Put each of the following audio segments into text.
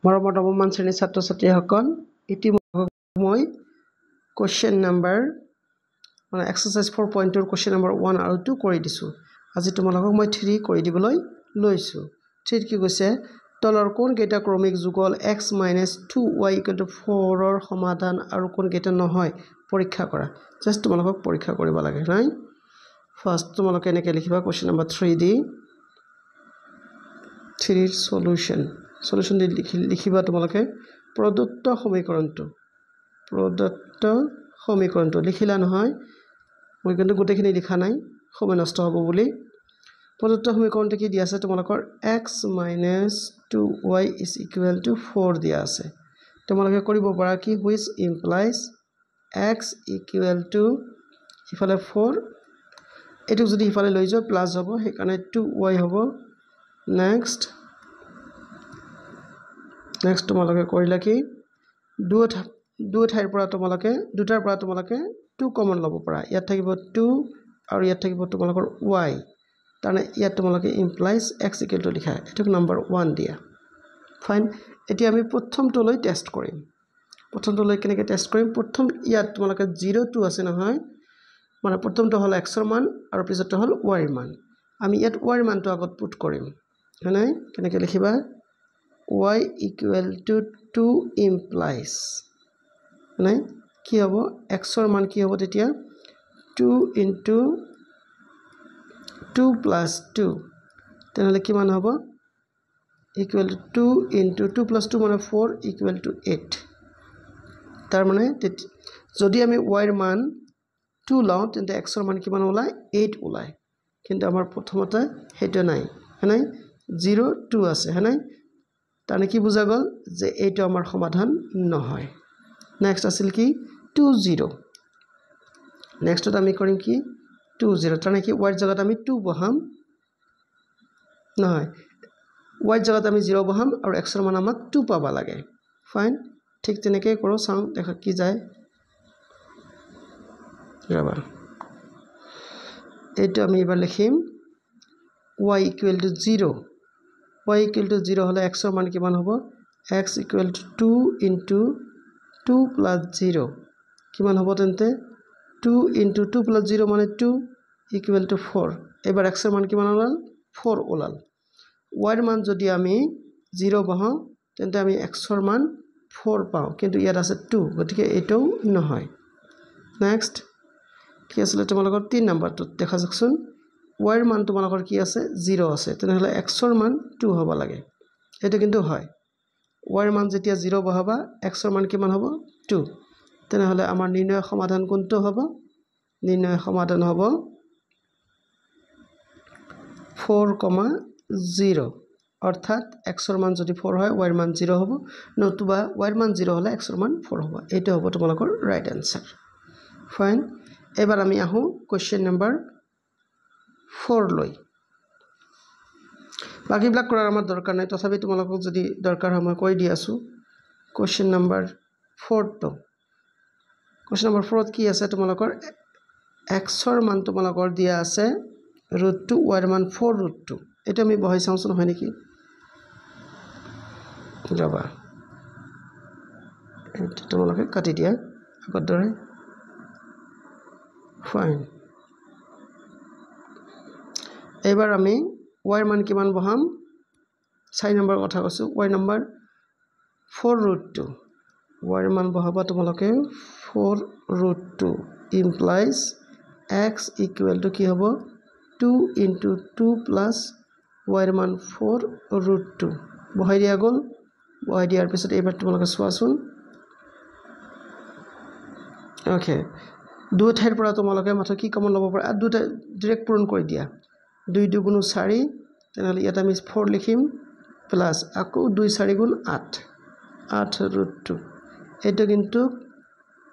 মৰমৰ নৱমমান শ্ৰেণীৰ ছাত্ৰ ছাত্ৰীসকল ইতিমধ্যে মই কোৱেশ্চন নাম্বাৰ মানে এক্সাৰসাইজ 4.2 কোৱেশ্চন নাম্বাৰ 1 আৰু 2 কৰি দিছো আজি তোমালোকক মই 3 কৰি দিবলৈ লৈছো 3 কি কৈছে তলৰ কোন কেইটা ক্ৰমিক যুগল x - 2y = 4 ৰ সমাধান আৰু কোন কেইটা নহয় পৰীক্ষা কৰা জাস্ট তোমালোকক পৰীক্ষা কৰিব লাগে নাই ফাৰ্স্ট তোমালোকে এনেকৈ লিখিবা কোৱেশ্চন নাম্বাৰ 3 দি 3 সলিউশন দি লিখিবা তোমালোকে প্ৰদত্ত সমীকৰণটো লিখিলা নহয় মই কিন্তু গোটেইখিনি লিখা নাই সময় নষ্ট হ'ব বুলি প্ৰদত্ত সমীকৰণটো কি দিয়া আছে তোমালোকৰ x - 2y = 4 দিয়া আছে তোমালোকে কৰিব পাৰা কি which implies x = ইফালে 4 এটো যদি ইফালে লৈ যাও প্লাস হ'ব হেকাৰণে 2y হ'ব নেক্সট তোমালোকে কৰিলা কি দুটাৰ পৰা তোমালোকে 2 কমন ল'ব পাৰা ইয়াত থাকিব 2 আৰু ইয়াত থাকিব তোমালোকৰ y তাৰনে ইয়াত তোমালোকে implies x = লিখা এটোক নাম্বাৰ 1 দিয়া ফাইন এতিয়া আমি প্ৰথমটো লৈ টেস্ট কৰিম প্ৰথমটো লৈ কেনেকৈ টেস্ট কৰিম প্ৰথম ইয়াত তোমালোকে 0 2 আছে নহয় মানে প্ৰথমটো হল x ৰ মান আৰু পিছৰটো হল y ৰ মান আমি ইয়াত y ৰ মানটো আগত পুট কৰিম হয়নে কেনেকৈ লিখিবা y = 2 implies মানে কি হ'ব x ৰ মান কি হ'ব তেতিয়া 2 * 2 + 2 তেনেহলে কিমান হ'ব equal to 2 * 2 + 2 মানে 4 = 8 তাৰ মানে যদি আমি y ৰ মান 2 লওঁ তেন্তে x ৰ মান কিমান ওলাই 8 ওলাই কিন্তু আমাৰ প্ৰথমতে হেটো নাই হয়নে 0 2 আছে হয়নে তানে কি বুজা গল যে এইটো আমাৰ সমাধান নহয় নেক্সট আছিল কি 2 0 নেক্সটত আমি কৰিম কি 2 0 তানে কি y ৰ জায়গাত আমি 2 বহাম নহয় y ৰ জায়গাত আমি 0 বহাম আৰু x ৰ মান আমাক 2 পাবা লাগে ফাইন ঠিক তেনেকৈ কৰো চাও দেখা কি যায় ৰবা এইটো আমি এবাৰ লিখিম y = 0 y = 0 হলে x ৰ মান কিমান হ'ব x = 2 * 2 + 0 কিমান হ'ব তেন্তে 2 * 2 + 0 মানে 2 = 4 এবাৰ x ৰ মান কিমান ওলাল 4 ওলাল y ৰ মান যদি আমি 0 বহাও তেন্তে আমি x ৰ মান 4 পাও কিন্তু ইয়াত আছে 2 গতিকে এটাও নহয় নেক্সট কি আছিল তোমালোকৰ 3 নম্বৰটো দেখা যাকচোন y ৰ মান তোমালোকৰ কি আছে 0 আছে তেনেহলে x ৰ মান 2 হ'ব লাগে এটা কিন্তু হয় y ৰ মান যেতিয়া 0 বহাবা x ৰ মান কিমান হ'ব 2 তেনেহলে আমাৰ নিৰ্ণয় সমাধান কোনটো হ'ব নিৰ্ণয় সমাধান হ'ব 4,0 অৰ্থাৎ x ৰ মান যদি 4 হয় y ৰ মান 0 হ'ব নতুবা y ৰ মান 0 হলে x ৰ মান 4 হ'ব এইটো হ'ব তোমালোকৰ ৰাইট আনসাৰ ফাইন এবাৰ আমি আহো কোৱেশ্চন নাম্বাৰ 4 লৈ বাকিবিলাক কৰাৰ আমাৰ দৰকাৰ নাই তথাপি তোমালোকক যদি দৰকাৰ হয় মই কৈ দি আছো কোৱেশ্চন নাম্বাৰ 4 টো কোৱেশ্চন নাম্বাৰ 4 ত কি আছে তোমালোকৰ x ৰ মান তোমালোকৰ দিয়া আছে √2 y ৰ মান 4√2 এটা আমি বহাই চাওঁচোন হয় নেকি যাবা এটা তোমালোকে কাটি দিয়া আগৰ দৰে ফাইন এবাৰ আমি y ৰ মান কিমান বহাম 4 নম্বৰ কথা কৈছো y নম্বৰ 4√2 y ৰ মান বহাবা তোমালোকে 4√2 implies x = কি হ'ব 2 * 2 + y ৰ মান 4√2 বহাই দিয়া গল বহাই দিয়াৰ পিছত এবাৰ তোমালোকে চোৱাচোন ওকে দুই ঠাইৰ পৰা তোমালোকে মাত্ৰ কি কমন ল'ব পাৰা দুটা ডাইৰেক্ট পূৰণ কৰি দিয়া 2 * 2 = 4 তেনেহলে ইয়াত আমি 4 লিখিম প্লাস আকৌ 2 * 4 = 8 8√2 এইটো কিন্তু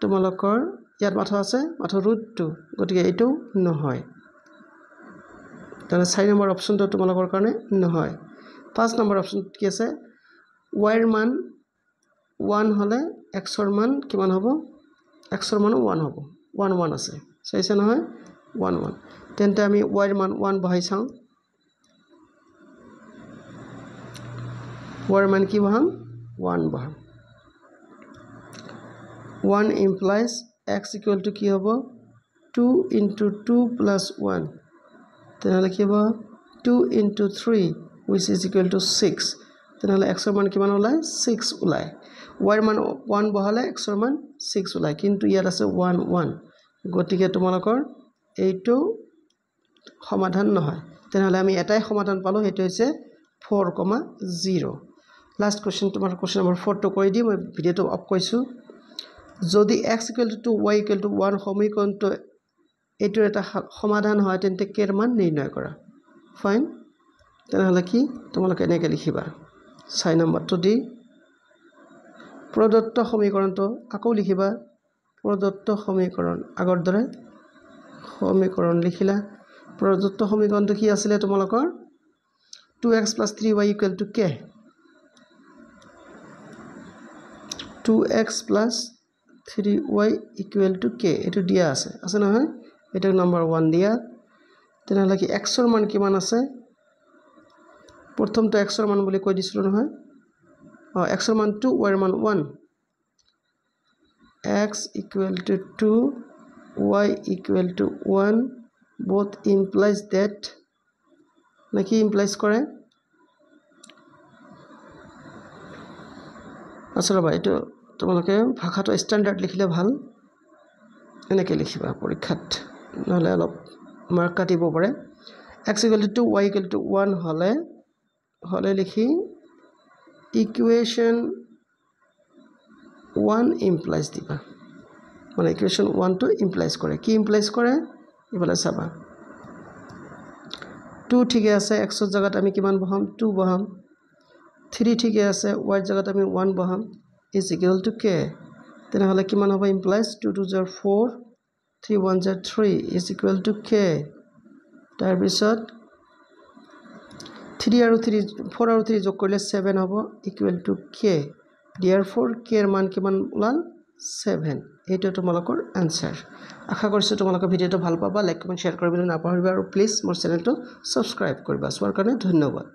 তোমালোকৰ ইয়াত মাত্ৰ আছে মাত্ৰ √2 গতিকে এইটো নহয় তাহলে 4 নম্বৰ অপচনটো তোমালোকৰ কাৰণে নহয় 5 নম্বৰ অপচন কি আছে y ৰ মান 1 হলে x ৰ মান কিমান হ'ব x ৰ মান 1 হ'ব 1 1 আছে চাইছে নহয় 1 1 তেন্তে আমি y ৰ মান 1 বহাই চাওঁ y ৰ মান কি বহাম 1 বহাম 1 implies x equal to কি হ'ব 2 into 2 plus 1 তেনেহলে কি হ'ব 2 into 3 which is equal to 6 তেনেহলে x ৰ মান কিমান ওলাই 6 ওলাই y ৰ মান 1 বহালে x ৰ মান 6 ওলাই কিন্তু ইয়াত আছে 1 1 গতিকে তোমালোকৰ এইটো সমাধান নহয় তেনেহলে আমি এটাই সমাধান পালো হেতু হৈছে 4,0 লাস্ট কোশ্চেন তোমাৰ কোশ্চেন নম্বৰ 4 টো কৰি দি মই ভিডিওটো অফ কৰিছো যদি x equal to 2 y equal to 1 সমীকৰণটো এটোৰ এটা সমাধান হয় তেন্তে k ৰ মান নিৰ্ণয় কৰা ফাইন তেনেহলে কি তোমালোকে এনেকৈ লিখিবা 6 নম্বৰটো দি প্ৰদত্ত সমীকৰণটো আকৌ লিখিবা প্ৰদত্ত সমীকৰণ আগৰ দৰে সমীকৰণ লিখিলা প্ৰদত্ত সমীকৰণটো কি আছিল তোমালোকৰ 2x + 3y = k 2x + 3y = k এটো দিয়া আছে নহয় এটা নম্বৰ 1 দিয়া তেনেহলে কি x ৰ মান কিমান আছে প্ৰথমটো x ৰ মান বুলি কৈ দিছিলো নহয় x ৰ মান 2 y ৰ মান 1 x = 2 y = 1 both implies that নাকি implies কৰে আসলে ভাই এটো তোমালোকে ভাষাটো স্ট্যান্ডাৰ্ড লিখিলে ভাল এনেকৈ লিখিবা পৰীক্ষাত নহলে অলপ মাৰ্ক কাটিব পাৰে x = 2 y = 1 হলে লিখি ইকুয়েশন 1 implies দিবা মানে ইকুয়েশন 1 টো implies কৰে কি implies কৰে ইফালে চাবা 2 ঠিকে আছে x ৰ জায়গাত আমি কিমান বহাম 2 বহাম 3 ঠিকে আছে y ৰ জায়গাত আমি 1 বহাম is equal to k তেনেহলে কিমান হ'ব implies 2 2 0 4 3 1 0 3 is equal to k তাৰ পিছত 3 আৰু 3 4 আৰু 3 যোগ কৰিলে 7 হ'ব equal to k therefore k ৰ মান কিমান ওলাল 7 এইটো তোমালোকৰ आंसर আশা কৰিছো তোমালোকে ভিডিওটো ভাল পাবা লাইক কমেন্ট শেয়াৰ কৰিবলৈ নাপাহৰিবা আৰু প্লিজ মোৰ চেনেলটো সাবস্ক্ৰাইব কৰিবা সোৱাৰ কাৰণে ধন্যবাদ